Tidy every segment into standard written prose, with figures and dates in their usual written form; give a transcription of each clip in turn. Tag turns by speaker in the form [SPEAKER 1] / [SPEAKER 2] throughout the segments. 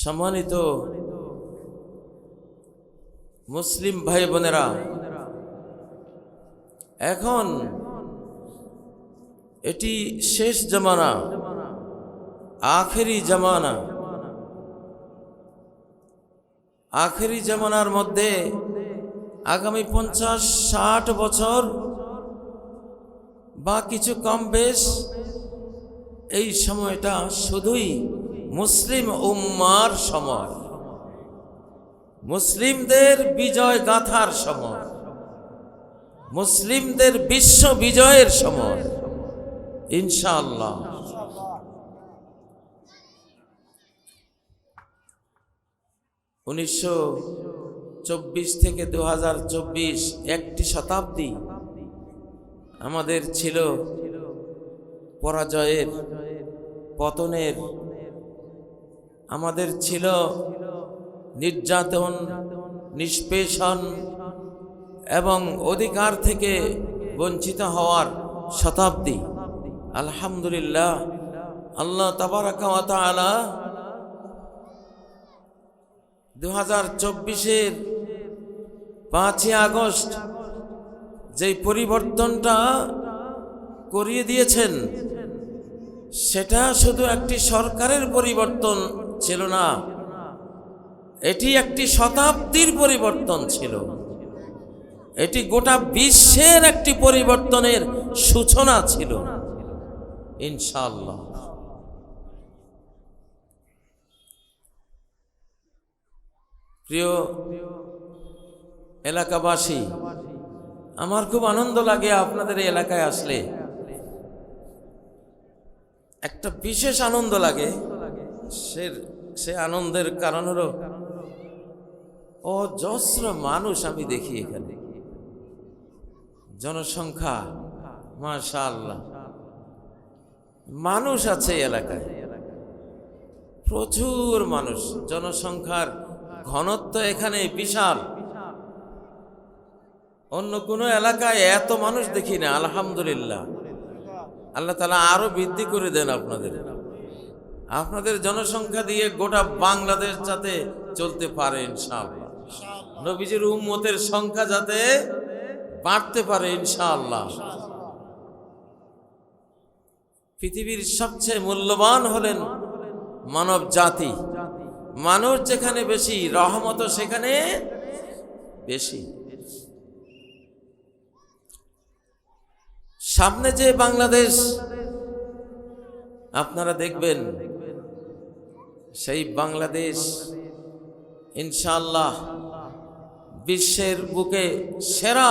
[SPEAKER 1] সম্মানিত মুসলিম ভাই বোনেরা, এখন এটি শেষ জামানা, আখেরি জামানা। আখেরি জামানার মধ্যে আগামী 50-60 বছর বা কিছু কম বেশ এই সময়টা শুধুই মুসলিম উম্মার সময়, মুসলিমদের বিজয় গাথার সময়, মুসলিমদের বিশ্ব বিজয়ের সময় ইনশাআল্লাহ। উনিশশো 24 থেকে 2024 একটি শতাব্দী আমাদের ছিল পরাজয়ের, পতনের, আমাদের ছিল নির্যাতন, নিষ্পেষণ এবং অধিকার থেকে বঞ্চিত হওয়ার শতাব্দী। আলহামদুলিল্লাহ, আল্লাহ তাবারাকা ওয়া তাআলা 2024-এর 5ই আগস্ট যেই পরিবর্তনটা করিয়ে দিয়েছেন, সেটা শুধু একটি সরকারের পরিবর্তন ছিল না, এটি একটি শতাব্দীর পরিবর্তন ছিল। এটি গোটা বিশ্বের একটি পরিবর্তনের সূচনা ছিল ইনশাআল্লাহ। প্রিয় এলাকাবাসী, আমার খুব আনন্দ লাগে আপনাদের এই এলাকায় আসলে। একটা বিশেষ আনন্দ লাগে। সে আনন্দের কারণ হলো অজস্র মানুষ আমি দেখি এখানে, জনসংখ্যা মাশাআল্লাহ, মানুষ আছে এলাকায়, প্রচুর মানুষ, জনসংখ্যার ঘনত্ব এখানে বিশাল। অন্য কোনো এলাকায় এত মানুষ দেখি না। আলহামদুলিল্লাহ, আল্লাহ তাআলা আরো বৃদ্ধি করে দেন আপনাদের জনসংখ্যা দিয়ে গোটা বাংলাদেশ যাতে চলতে পারে ইনশাআল্লাহ, নবীজির উম্মতের সংখ্যা যাতে বাড়তে পারে ইনশাআল্লাহ। পৃথিবীর সবচেয়ে মূল্যবান হলেন মানব জাতি। মানুষ যেখানে বেশি, রহমত সেখানে বেশি। সামনে যে বাংলাদেশ আপনারা দেখবেন, সেই বাংলাদেশ ইনশাআল্লাহ বিশ্বের বুকে সেরা,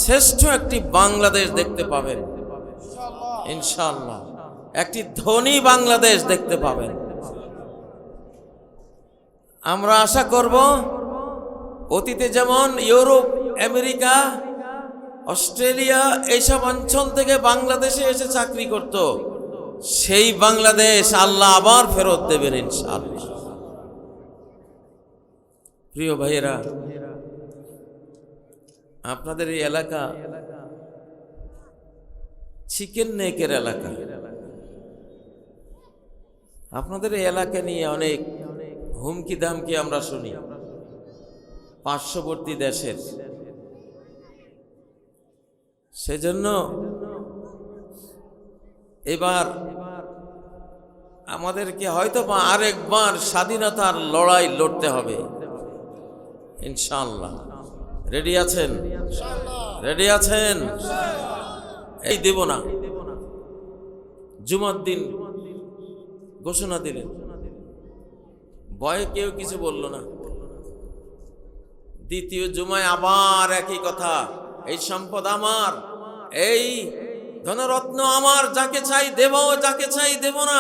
[SPEAKER 1] শ্রেষ্ঠ একটি বাংলাদেশ দেখতে পাবেন ইনশাআল্লাহ। একটি ধনী বাংলাদেশ দেখতে পাবেন। আমরা আশা করব, অতীতে যেমন ইউরোপ, আমেরিকা, অস্ট্রেলিয়া এইসব অঞ্চল থেকে বাংলাদেশে এসে চাকরি করত, সেই বাংলাদেশ আল্লাহ আবার ফেরত দেবেন ইনশাআল্লাহ। প্রিয় ভাইয়েরা, আপনাদের এই এলাকা চিকেন নেকের এলাকা। আপনাদের এই এলাকা নিয়ে অনেক হুমকি দামকি আমরা শুনি পার্শ্ববর্তী দেশের। সেজন্য এবার আমাদেরকে হয়তো বা আরেকবার স্বাধীনতার লড়াই লড়তে হবে ইনশাআল্লাহ। রেডি আছেন? রেডি আছেন? এই দেব না, জুমার দিন ঘোষণা দিলেন, ভয়ে কেউ কিছু বলল না। দ্বিতীয় জুমায় আবার একই কথা, এই সম্পদ আমার, এই ধনরত্ন আমার, যাকে চাই দেব, যাকে চাই দেব না,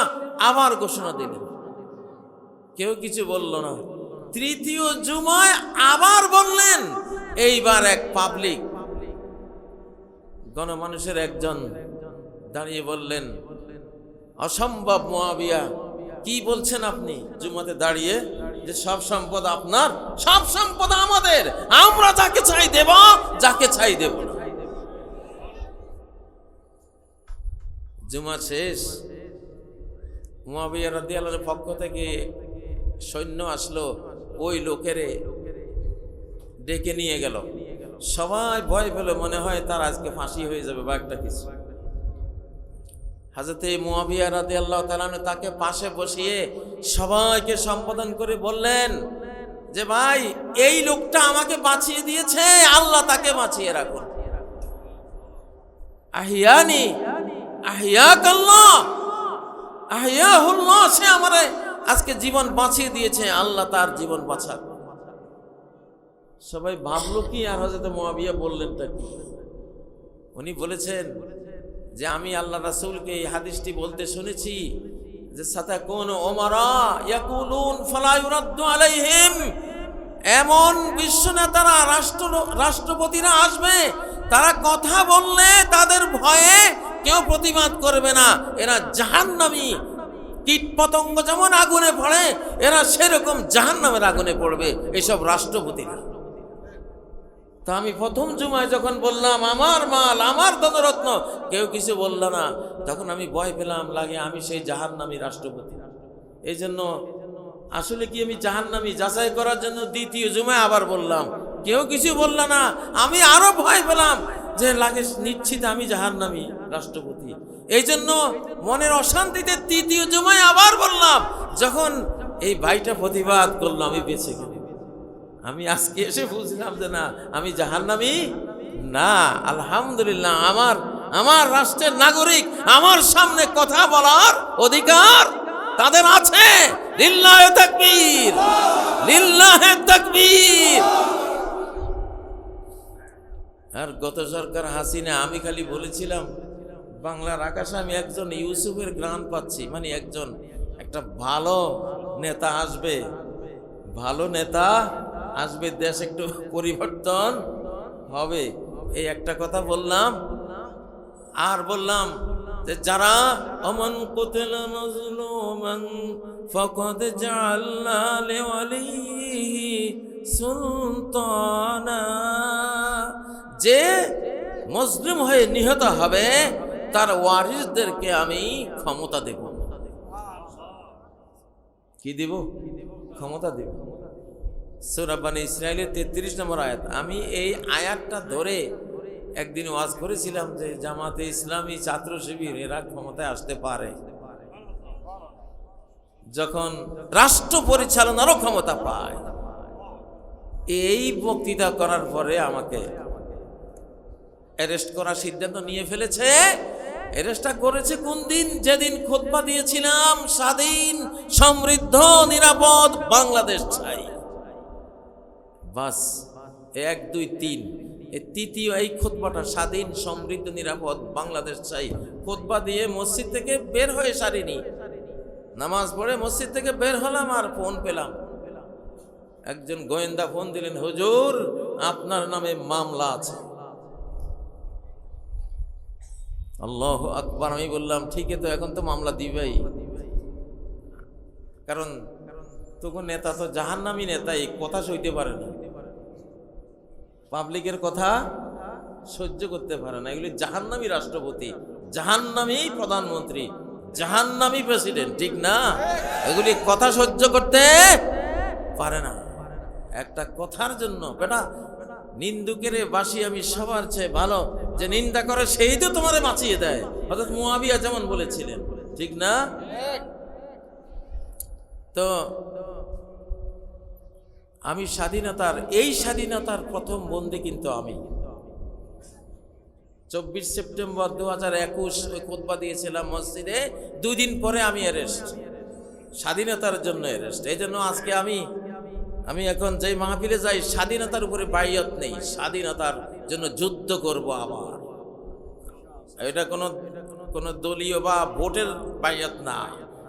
[SPEAKER 1] আবার ঘোষণা দিলেন, কেউ কিছু বলল না। তৃতীয় জুমায় আবার বললেন। এইবার এক পাবলিক গণমানুষের একজন দাঁড়িয়ে বললেন, অসম্ভব মুয়াবিয়া, কি বলছেন আপনি জুমাতে দাঁড়িয়ে যে সব সম্পদ আপনার, সব সম্পদ আমাদের, আমরা যাকে চাই দেব, যাকে চাই দেব না। জুমা শেষ, মুয়াবিয়া রাদিয়াল্লাহু আনহুর পক্ষ থেকে সৈন্য আসলো, ওই লোকেরে ডেকে নিয়ে গেল। সবাই ভয় পেল, মনে হয় তার আজকে ফাঁসি হয়ে যাবে বা একটা কিছু। হযরতে মুআবিয়া রাদিয়াল্লাহু তাআলা আনহু তাকে পাশে বসিয়ে সবাইকে সম্বোধন করে বললেন যে ভাই, এই লোকটা আমাকে বাঁচিয়ে দিয়েছে, আল্লাহ তাকে বাঁচিয়ে রাখুন। আহিয়ানি আহিয়াকাল্লাহ আহিয়াহুল্লাহ, সে আমারে আজকে জীবন বাঁচিয়ে দিয়েছে, আল্লাহ তার জীবন বাঁচাক। সবাই ভাবলো কি, আর হযরতে মুআবিয়া বললেনটা কি? উনি বলেছেন যে আমি আল্লাহ রাসূলকে এই হাদিসটি বলতে শুনেছি যে সাতাকুনু উমারা ইয়াকুলুন ফালা ইউরাদ্দু আলাইহিম, এমন বিশ্ব নেতারা, রাষ্ট্রপতিরা আসবে, তারা কথা বললে তাদের ভয়ে কেউ প্রতিবাদ করবে না, এরা জাহান্নামী। কীট পতঙ্গ যেমন আগুনে পড়ে, এরা সেরকম জাহান্নামের আগুনে পড়বে এসব রাষ্ট্রপতিরা। তা আমি প্রথম জুমায় যখন বললাম আমার মাল, আমার ধনরত্ন, কেউ কিছু বলল না, তখন আমি ভয় পেলাম, লাগে আমি সেই জাহান্নামী রাষ্ট্রপতি। এই জন্য আসলে কি আমি জাহান্নামী যাচাই করার জন্য দ্বিতীয় জুমায় আবার বললাম, কেউ কিছু বলল না। আমি আরো ভয় পেলাম যে লাগে নিশ্চিত আমি জাহান্নামী রাষ্ট্রপতি। এই জন্য মনের অশান্তিতে তৃতীয় জুমায় আবার বললাম। যখন এই ভাইটা প্রতিবাদ করলো, আমি বেঁচে গেলাম। আমি আজকে এসে বুঝলাম যে না, আমি জাহান্নামী না। আলহামদুলিল্লাহ, আমার রাষ্ট্রের নাগরিক, আমার সামনে কথা বলার অধিকার তাদের আছে। লিল্লাহে তাকবীর, লিল্লাহে তাকবীর। আর গত সরকার হাসিনা, আমি খালি বলেছিলাম বাংলার আকাশে আমি একজন ইউসুফের গ্রাম পাচ্ছি, মানে একটা ভালো নেতা আসবে, ভালো নেতা আসবে, দেশ একটু পরিবর্তন হবে, এই একটা কথা বললাম। আর বললাম যে যারা অমন কুতিলা মাজলুমান ফাকাদ জাআলনা লিওয়ালিহি সুলতানা, যে মুসলিম হয়ে নিহত হবে তার ওয়ারিসদেরকে আমি ক্ষমতা দেব। কি দেব? ক্ষমতা দেব। সূরা বনী ইসরাঈলের 33 নম্বর আয়াত। আমি এই আয়াতটা ধরে একদিন ওয়াজ করেছিলাম যে জামাতে ইসলামী, ছাত্র শিবির এরা ক্ষমতায় আসতে পারে যখন রাষ্ট্র পরিচালনারও ক্ষমতা পায়। এই বক্তৃতা করার পরে আমাকে অ্যারেস্ট করার সিদ্ধান্ত নিয়ে ফেলেছে। অ্যারেস্টটা করেছে কোন দিন? যেদিন খুতবা দিয়েছিলাম স্বাধীন, সমৃদ্ধ, নিরাপদ বাংলাদেশ চাই। বাস 1, 2, 3, এই তৃতীয় এই খুতবাটা, স্বাধীন, সমৃদ্ধ, নিরাপদ বাংলাদেশ চাই, খুতবা দিয়ে মসজিদ থেকে বের হয়ে সারিনি, নামাজ পড়ে মসজিদ থেকে বের হলাম, আর ফোন পেলাম। একজন গোয়েন্দা ফোন দিলেন, হুজুর আপনার নামে মামলা আছে। আল্লাহু আকবার। আমি বললাম ঠিক তো, এখন তো মামলা দিবেই, কারণ তখন নেতা তো জাহান্নামী নেতা, এই কথা সইতে পারে না, পাবলিকের কথা সহ্য করতে পারে না। এগুলি জাহান্নামী রাষ্ট্রপতি, জাহান্নামী প্রধানমন্ত্রী, জাহান্নামী প্রেসিডেন্ট, ঠিক না? এগুলি কথা সহ্য করতে পারে না। একটা কথার জন্য বেটা নিন্দুকের বাসি আমি সবার চেয়ে ভালো, যে নিন্দা করে সেই তো তোমারে বাঁচিয়ে দেয়। হযরত মুআবিয়া যেমন বলেছিলেন, ঠিক না? তো আমি এই স্বাধীনতার প্রথম বন্দী কিন্তু আমি। 24 সেপ্টেম্বর 2021 ওই খুতবা দিয়েছিলাম মসজিদে, 2 দিন পরে আমি অ্যারেস্ট, স্বাধীনতার জন্য অ্যারেস্ট। এই জন্য আজকে আমি এখন যেই মাহফিলে যাই, স্বাধীনতার উপরে বাইয়াত নেই, স্বাধীনতার জন্য যুদ্ধ করব আবার। এটা কোনো দলীয় বা ভোটের বাইয়াত না।